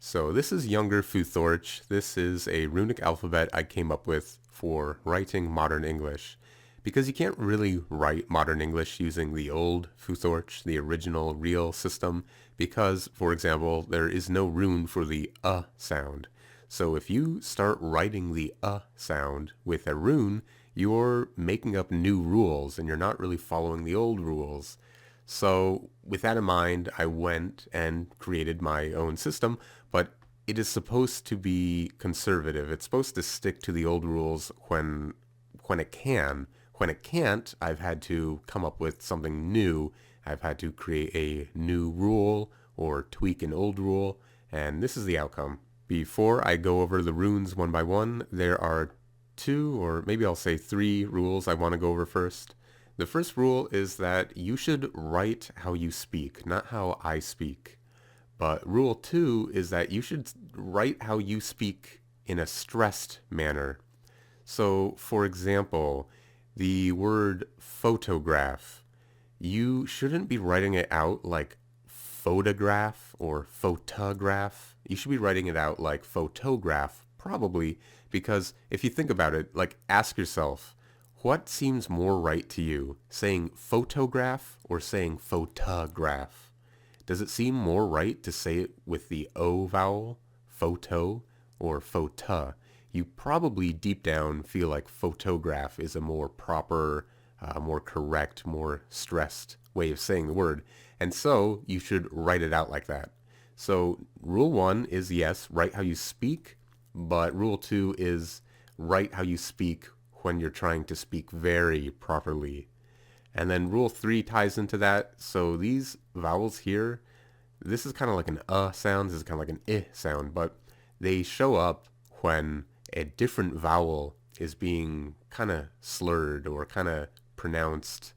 So this is Younger Futhorc. This is a runic alphabet I came up with for writing modern English. Because you can't really write modern English using the old Futhorc, the original real system, because, for example, there is no rune for the sound. So if you start writing the sound with a rune, you're making up new rules and you're not really following the old rules. So with that in mind, I went and created my own system, but it is supposed to be conservative. It's supposed to stick to the old rules when it can. When it can't, I've had to come up with something new. I've had to create a new rule or tweak an old rule, and this is the outcome. Before I go over the runes one by one, there are two, or maybe I'll say three rules I want to go over first. The first rule is that you should write how you speak, not how I speak. But rule two is that you should write how you speak in a stressed manner. So, for example, the word photograph, you shouldn't be writing it out like photograph or photograph. You should be writing it out like photograph, probably, because if you think about it, like ask yourself, what seems more right to you, saying photograph or saying photograph? Does it seem more right to say it with the O vowel, photo, or phota? You probably deep down feel like photograph is a more proper, more correct, more stressed way of saying the word, and so you should write it out like that. So rule one is yes, write how you speak, but rule two is write how you speak when you're trying to speak very properly. And then rule three ties into that. So these vowels here, this is kind of like an sound, this is kind of like an sound, but they show up when a different vowel is being kind of slurred or kind of pronounced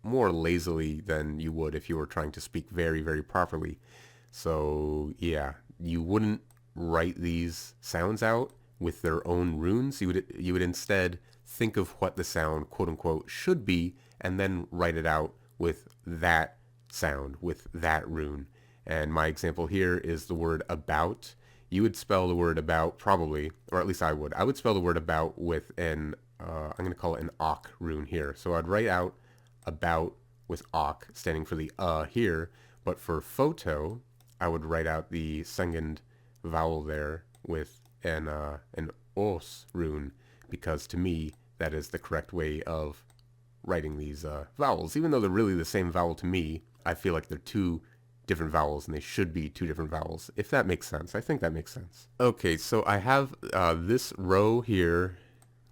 more lazily than you would if you were trying to speak very, very properly. So yeah, you wouldn't write these sounds out with their own runes. You would instead think of what the sound, quote unquote, should be, and then write it out with that sound, with that rune. And my example here is the word about. You would spell the word about probably, or at least I would. I would spell the word about with an, I'm going to call it an awk rune here. So I'd write out about with awk, standing for the here. But for photo, I would write out the second vowel there with an os rune, because to me, that is the correct way of writing these vowels. Even though they're really the same vowel to me, I feel like they're two different vowels and they should be two different vowels, if that makes sense. I think that makes sense. Okay, so I have this row here,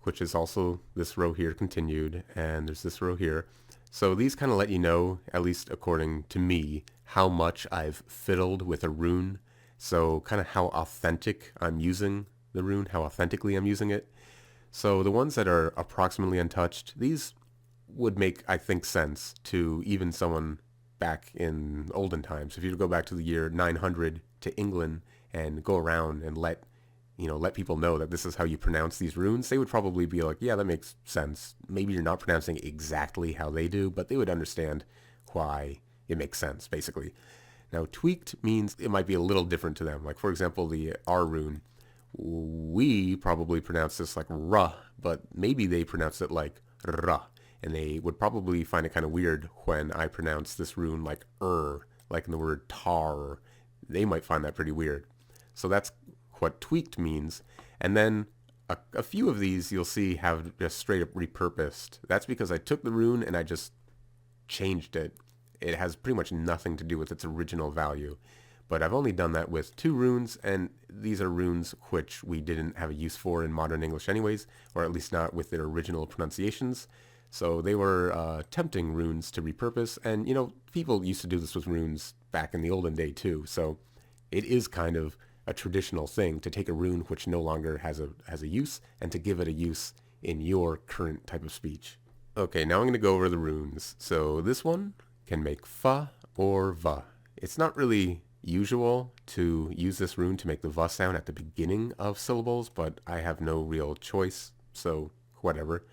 which is also this row here continued, and there's this row here. So these kind of let you know, at least according to me, how much I've fiddled with a rune. So kind of how authentic I'm using the rune, how authentically I'm using it. So the ones that are approximately untouched, these would make, I think, sense to even someone back in olden times. If you go back to the year 900 to England and go around and let people know that this is how you pronounce these runes, they would probably be like, yeah, that makes sense. Maybe you're not pronouncing exactly how they do, but they would understand why it makes sense, basically. Now, tweaked means it might be a little different to them. Like, for example, the R rune, we probably pronounce this like ruh, but maybe they pronounce it like rah. And they would probably find it kind of weird when I pronounce this rune like like in the word tar. They might find that pretty weird. So that's what tweaked means. And then a few of these you'll see have just straight up repurposed. That's because I took the rune and I just changed it. It has pretty much nothing to do with its original value. But I've only done that with two runes, and these are runes which we didn't have a use for in modern English anyways, or at least not with their original pronunciations. So they were tempting runes to repurpose, and people used to do this with runes back in the olden day too. So it is kind of a traditional thing to take a rune which no longer has a use and to give it a use in your current type of speech. Okay, now I'm going to go over the runes. So this one can make fa or va. It's not really usual to use this rune to make the va sound at the beginning of syllables, but I have no real choice, so whatever.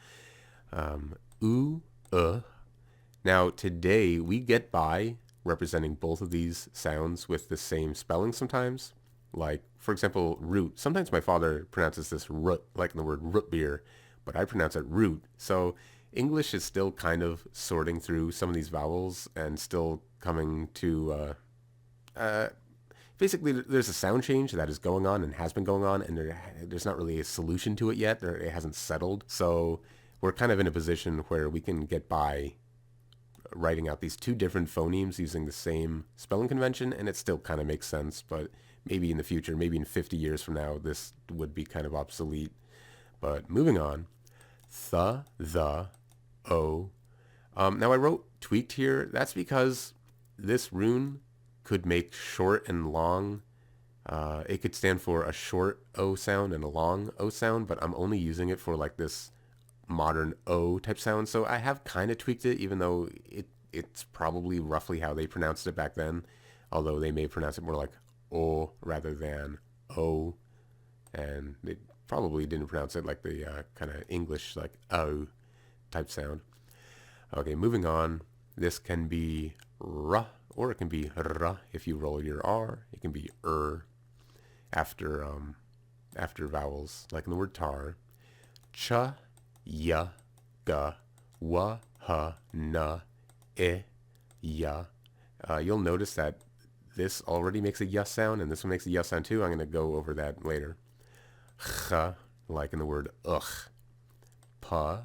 Now today we get by representing both of these sounds with the same spelling sometimes. Like, for example, root. Sometimes my father pronounces this root, like in the word root beer, but I pronounce it root. So English is still kind of sorting through some of these vowels and still coming to basically there's a sound change that is going on and has been going on, and there's not really a solution to it yet. It hasn't settled. So we're kind of in a position where we can get by writing out these two different phonemes using the same spelling convention, and it still kind of makes sense. But maybe in the future, maybe in 50 years from now, this would be kind of obsolete. But moving on, the, o. Now I wrote tweaked here. That's because this rune could make short and long. It could stand for a short O sound and a long O sound, but I'm only using it for like this modern O type sound. So I have kind of tweaked it, even though it's probably roughly how they pronounced it back then. Although they may pronounce it more like O rather than O. And they probably didn't pronounce it like the kind of English like O type sound. Okay, moving on. This can be R or it can be R if you roll your R. It can be after vowels, like in the word tar. Ch, ya, ga, wa, ha, na, e, ya. You'll notice that this already makes a ya sound, and this one makes a ya sound too. I'm going to go over that later. Ch, like in the word ugh. Pa,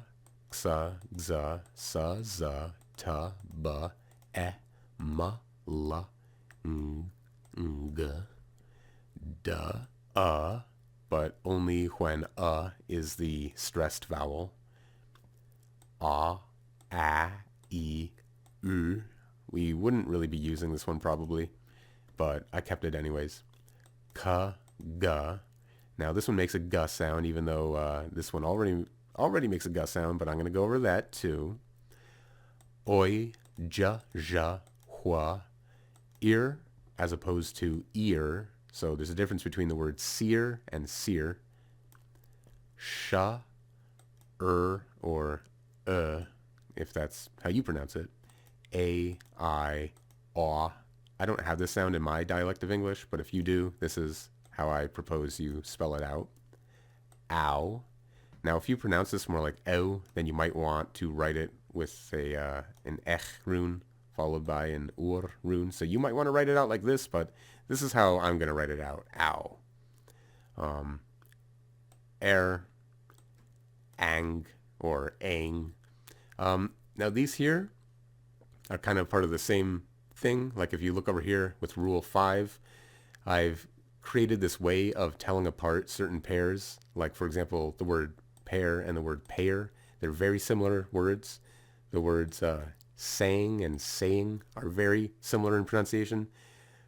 xa, xa, sa, za, ta, ba, e, ma, la, g, da, but only when is the stressed vowel. A, e, u. We wouldn't really be using this one probably, but I kept it anyways. Ka, ga. Now this one makes a g sound, even though this one already makes a g sound, but I'm going to go over that too. Oi, ja, ja, hua, ear, as opposed to ear. So there's a difference between the word seer and seer. Sha, or if that's how you pronounce it. A, I, aw. I don't have this sound in my dialect of English, but if you do, this is how I propose you spell it out. Ow. Now, if you pronounce this more like ow, then you might want to write it with an ech rune followed by an ur rune. So you might want to write it out like this, but this is how I'm going to write it out. Ow. Ang, or ang. Now these here are kind of part of the same thing. Like if you look over here with rule 5, I've created this way of telling apart certain pairs. Like for example, the word pair and the word pair. They're very similar words. The words saying and saying are very similar in pronunciation.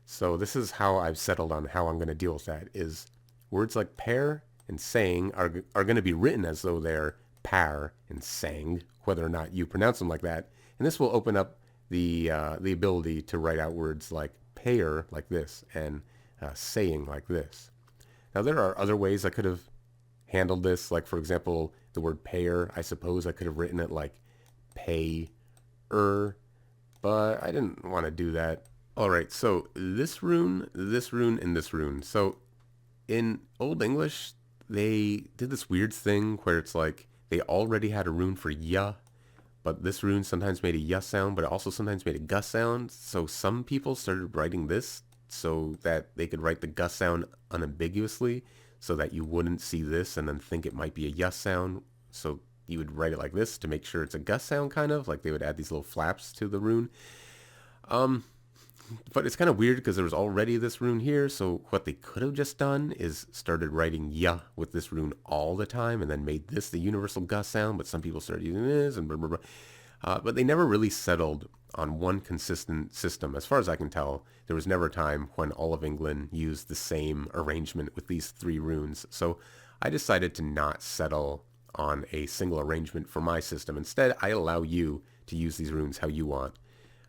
So this is how I've settled on how I'm going to deal with that, is words like pair and saying are going to be written as though they're par and sang, whether or not you pronounce them like that. And this will open up the ability to write out words like pair like this and saying like this. Now there are other ways I could have handled this. Like for example, the word pair, I suppose I could have written it like pay, but I didn't want to do that. Alright, so this rune, and this rune. So in Old English, they did this weird thing where it's like they already had a rune for ya, but this rune sometimes made a ya sound, but it also sometimes made a gus sound. So some people started writing this so that they could write the gus sound unambiguously, so that you wouldn't see this and then think it might be a ya sound. So you would write it like this to make sure it's a gus sound, kind of like they would add these little flaps to the rune. But it's kind of weird because there was already this rune here, so what they could have just done is started writing ya with this rune all the time and then made this the universal gus sound, but some people started using this and blah, blah, blah. But they never really settled on one consistent system. As far as I can tell, there was never a time when all of England used the same arrangement with these 3 runes. So I decided to not settle on a single arrangement for my system. Instead, I allow you to use these runes how you want.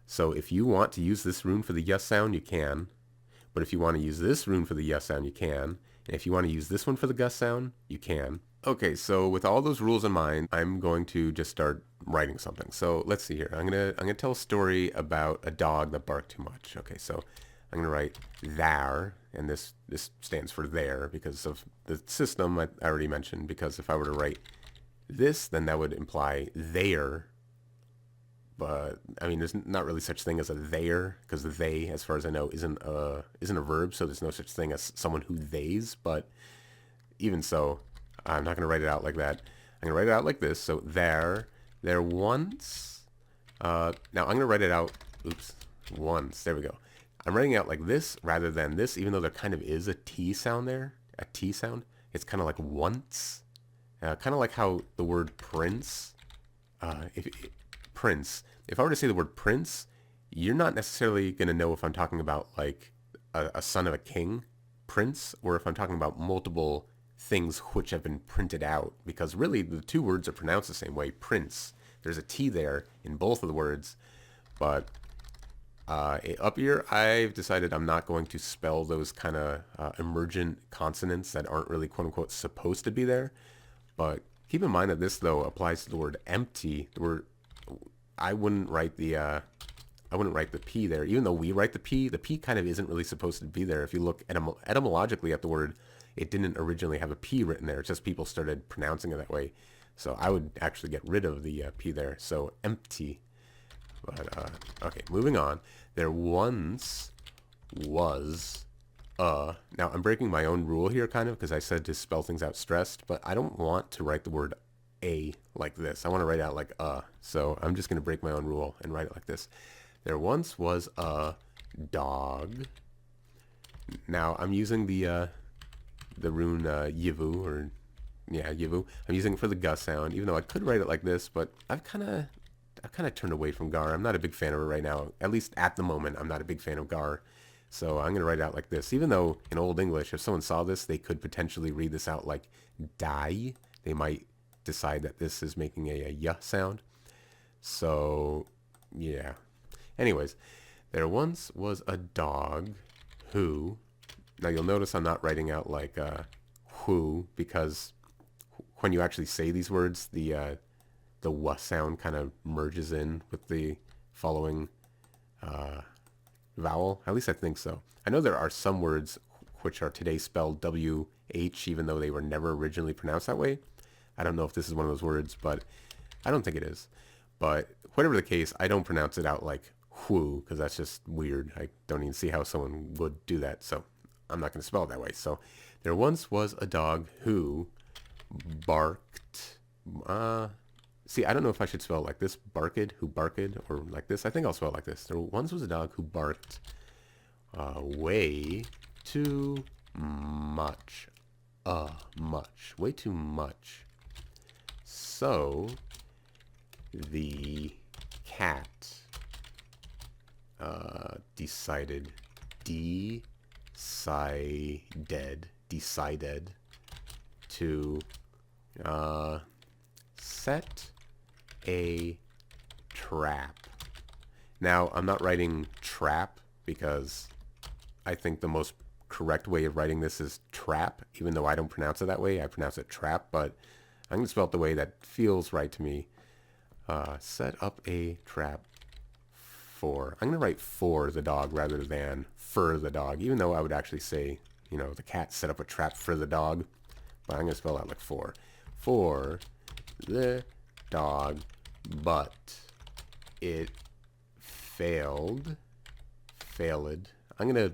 So if you want to use this rune for the yes sound, you can. But if you want to use this rune for the yes sound, you can. And if you want to use this one for the gus sound, you can. Okay, so with all those rules in mind, I'm going to just start writing something. So let's see here. I'm gonna tell a story about a dog that barked too much. Okay, so I'm going to write there, and this stands for there because of the system I already mentioned, because if I were to write this, then that would imply there. But I mean, there's not really such thing as a there, because they, as far as I know, isn't a verb, so there's no such thing as someone who theys. But even so, I'm not going to write it out like that. I'm going to write it out like this. So there once. Now I'm going to write it out. Oops, once. There we go. I'm writing it out like this rather than this, even though there kind of is a T sound there, a T sound. It's kind of like once, kind of like how the word prince. Prince. If I were to say the word prince, you're not necessarily going to know if I'm talking about like a son of a king, prince, or if I'm talking about multiple things which have been printed out, because really the two words are pronounced the same way, prince. There's a T there in both of the words, but up here I've decided I'm not going to spell those kind of emergent consonants that aren't really quote-unquote supposed to be there. But keep in mind that this though applies to the word empty. The word I wouldn't write the P there, even though we write the P kind of isn't really supposed to be there. If you look etymologically at the word, it didn't originally have a P written there. It's just people started pronouncing it that way. So I would actually get rid of the P there. So empty. But, okay, moving on. There once was now I'm breaking my own rule here kind of, because I said to spell things out stressed, but I don't want to write the word a like this. I want to write out like so I'm just going to break my own rule and write it like this. There once was a dog. Now I'm using the rune yivu, or yeah, yivu. I'm using it for the g sound, even though I could write it like this, but I've kind of turned away from gar. I'm not a big fan of it right now. At least at the moment, I'm not a big fan of gar. So I'm going to write it out like this. Even though in Old English, if someone saw this, they could potentially read this out like die. They might decide that this is making a y sound. So, yeah. Anyways, there once was a dog who... Now you'll notice I'm not writing out like who, because when you actually say these words, the w sound kind of merges in with the following vowel. At least I think so. I know there are some words which are today spelled WH, even though they were never originally pronounced that way. I don't know if this is one of those words, but I don't think it is. But whatever the case, I don't pronounce it out like whoo, because that's just weird. I don't even see how someone would do that, so I'm not going to spell it that way. So there once was a dog who barked. See, I don't know if I should spell it like this, barked, who barked, or like this. I think I'll spell it like this. There once was a dog who barked way too much. Way too much. So the cat decided to set a trap. Now, I'm not writing trap because I think the most correct way of writing this is trap, even though I don't pronounce it that way. I pronounce it trap, but I'm going to spell it the way that feels right to me. Set up a trap for... I'm going to write for the dog rather than for the dog, even though I would actually say, you know, the cat set up a trap for the dog. But I'm going to spell out like for. For the dog, but it failed. I'm gonna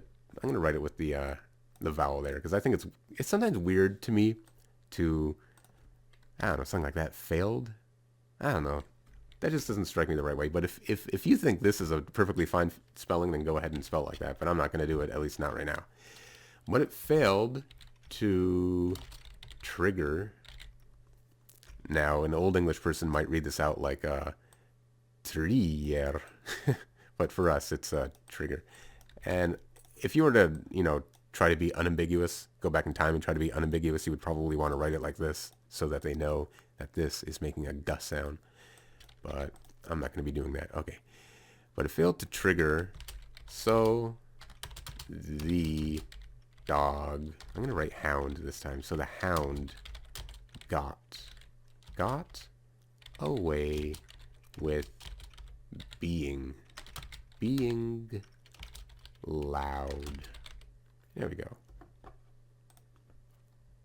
write it with the vowel there, because I think it's sometimes weird to me to, I don't know, something like that. Failed? I don't know. That just doesn't strike me the right way. But if you think this is a perfectly fine spelling, then go ahead and spell it like that. But I'm not going to do it, at least not right now. But it failed to trigger. Now, an Old English person might read this out like trigger. But for us, it's a trigger. And if you were to, you know, try to be unambiguous, go back in time and try to be unambiguous, you would probably want to write it like this so that they know that this is making a g sound. But I'm not going to be doing that. Okay. But it failed to trigger, so the dog... I'm going to write hound this time. So the hound got away with being loud. There we go.